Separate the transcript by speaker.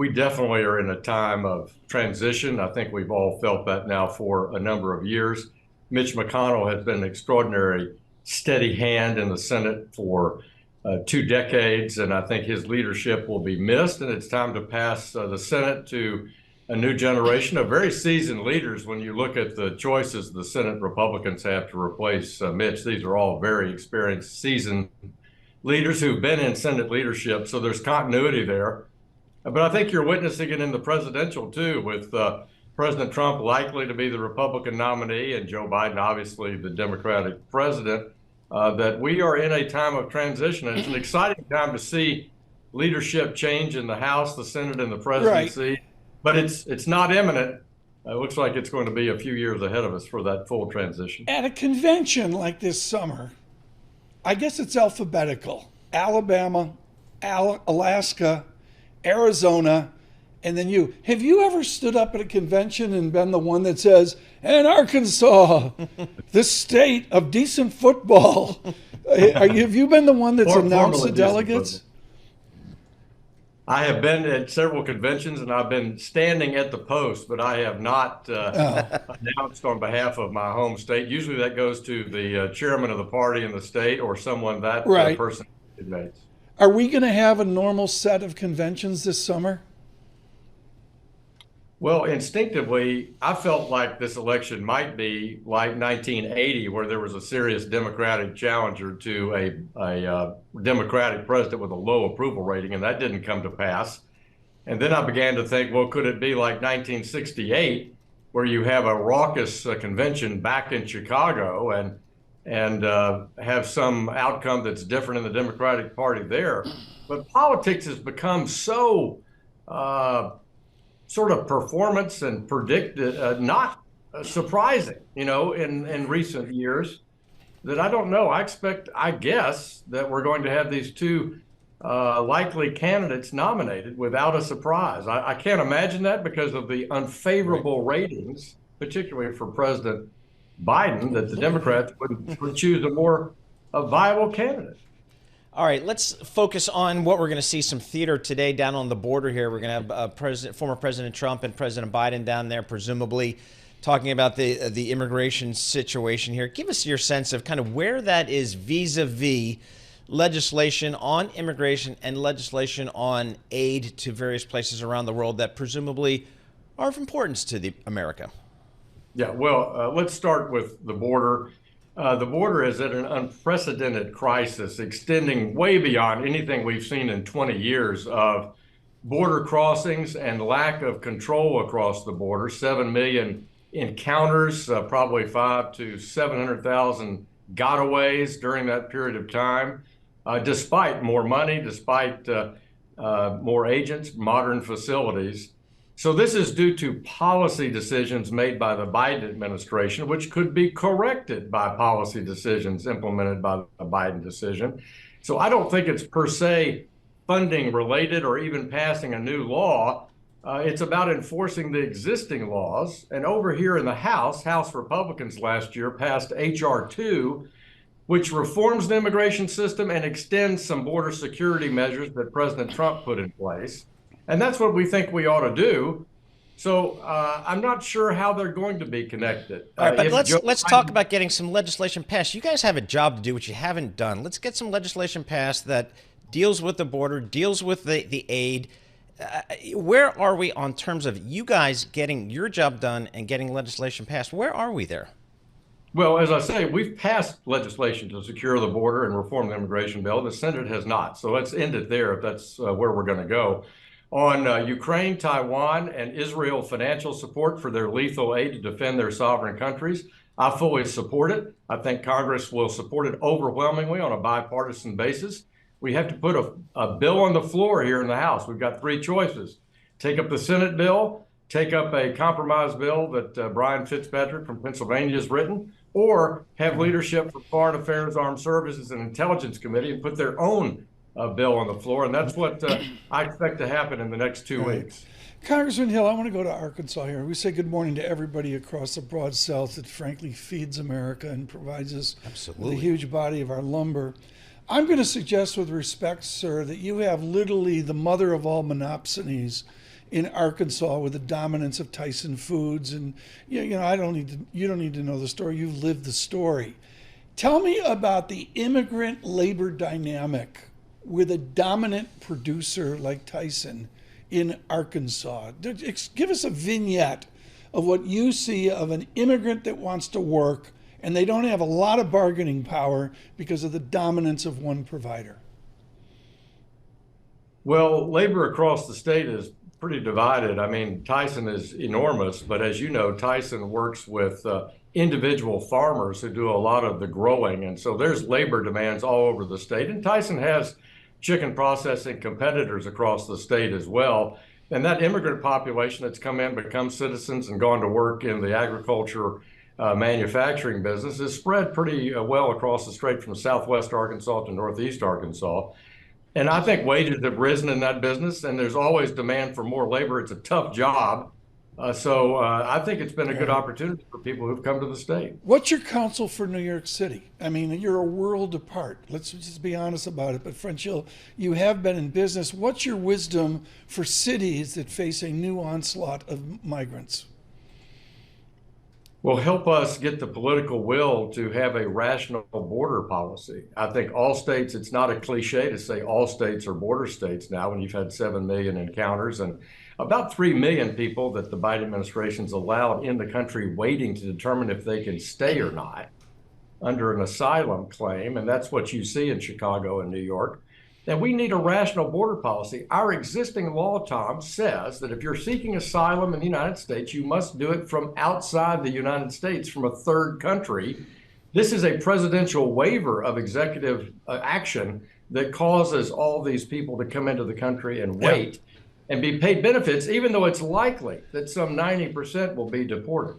Speaker 1: We definitely are in a time of transition. I think we've all felt that now for a number of years. Mitch McConnell has been an extraordinary steady hand in the Senate for 2 decades, and I think his leadership will be missed. And it's time to pass the Senate to a new generation of very seasoned leaders. When you look at the choices the Senate Republicans have to replace Mitch, these are all very experienced, seasoned leaders who've been in Senate leadership. So there's continuity there. But I think you're witnessing it in the presidential too, with President Trump likely to be the Republican nominee and Joe Biden, obviously the Democratic president, that we are in a time of transition. And it's an exciting time to see leadership change in the House, the Senate, and the presidency. Right. But it's not imminent. It looks like it's going to be a few years ahead of us for that full transition.
Speaker 2: At a convention like this summer, I guess it's alphabetical. Alabama, Alaska, Arizona, and then you. Have you ever stood up at a convention and been the one that says, and Arkansas, the state of decent football? Have you been the one that's announced the delegates?
Speaker 1: I have been at several conventions and I've been standing at the post, but I have not announced on behalf of my home state. Usually that goes to the chairman of the party in the state or someone that person designates.
Speaker 2: Are we going to have a normal set of conventions this summer?
Speaker 1: Well, instinctively, I felt like this election might be like 1980, where there was a serious Democratic challenger to a Democratic president with a low approval rating, and that didn't come to pass. And then I began to think, well, could it be like 1968, where you have a raucous convention back in Chicago and have some outcome that's different in the Democratic Party there? But politics has become so sort of performance and predicted, not surprising, in recent years, that I don't know. I guess that we're going to have these two likely candidates nominated without a surprise. I can't imagine that because of the unfavorable ratings, particularly for President Biden, that the Democrats would choose a more viable candidate.
Speaker 3: All right, let's focus on what we're going to see some theater today down on the border here. We're going to have former President Trump and President Biden down there, presumably talking about the immigration situation here. Give us your sense of kind of where that is vis-a-vis legislation on immigration and legislation on aid to various places around the world that presumably are of importance to America.
Speaker 1: Yeah, well, let's start with the border. The border is at an unprecedented crisis, extending way beyond anything we've seen in 20 years of border crossings and lack of control across the border. 7 million encounters, probably 500,000 to 700,000 gotaways during that period of time, despite more money, despite more agents, modern facilities. So this is due to policy decisions made by the Biden administration, which could be corrected by policy decisions implemented by the Biden decision. So I don't think it's per se funding related or even passing a new law. It's about enforcing the existing laws. And over here in the House Republicans last year passed H.R. 2, which reforms the immigration system and extends some border security measures that President Trump put in place. And that's what we think we ought to do. So I'm not sure how they're going to be connected.
Speaker 3: All right, but let's talk about getting some legislation passed. You guys have a job to do, which you haven't done. Let's get some legislation passed that deals with the border, deals with the aid. Where are we on terms of you guys getting your job done and getting legislation passed? Where are we there?
Speaker 1: Well, as I say, we've passed legislation to secure the border and reform the immigration bill. The Senate has not. So let's end it there if that's where we're going to go. On Ukraine, Taiwan, and Israel financial support for their lethal aid to defend their sovereign countries, I fully support it. I think Congress will support it overwhelmingly on a bipartisan basis. We have to put a bill on the floor here in the House. We've got three choices. Take up the Senate bill, take up a compromise bill that Brian Fitzpatrick from Pennsylvania has written, or have leadership for Foreign Affairs, Armed Services, and Intelligence Committee and put their own bill on the floor. And that's what I expect to happen in the next 2 weeks.
Speaker 2: Congressman Hill, I want to go to Arkansas here. We say good morning to everybody across the broad South that frankly feeds America and provides us with a huge body of our lumber. I'm going to suggest with respect, sir, that you have literally the mother of all monopsonies in Arkansas with the dominance of Tyson Foods. And you don't need to know the story. You've lived the story. Tell me about the immigrant labor dynamic with a dominant producer like Tyson in Arkansas. Give us a vignette of what you see of an immigrant that wants to work and they don't have a lot of bargaining power because of the dominance of one provider.
Speaker 1: Well, labor across the state is pretty divided. I mean, Tyson is enormous, but as you know, Tyson works with individual farmers who do a lot of the growing. And so there's labor demands all over the state. And Tyson has chicken processing competitors across the state as well. And that immigrant population that's come in, become citizens and gone to work in the agriculture manufacturing business is spread pretty well across the state from southwest Arkansas to northeast Arkansas. And I think wages have risen in that business, and there's always demand for more labor. It's a tough job. So I think it's been a good opportunity for people who've come to the state.
Speaker 2: What's your counsel for New York City? I mean, you're a world apart. Let's just be honest about it. But French, you have been in business. What's your wisdom for cities that face a new onslaught of migrants?
Speaker 1: Will help us get the political will to have a rational border policy. I think all states, it's not a cliche to say all states are border states now when you've had 7 million encounters and about 3 million people that the Biden administration's allowed in the country waiting to determine if they can stay or not under an asylum claim. And that's what you see in Chicago and New York. And we need a rational border policy. Our existing law, Tom, says that if you're seeking asylum in the United States, you must do it from outside the United States, from a third country. This is a presidential waiver of executive action that causes all these people to come into the country and wait and be paid benefits, even though it's likely that some 90% will be deported.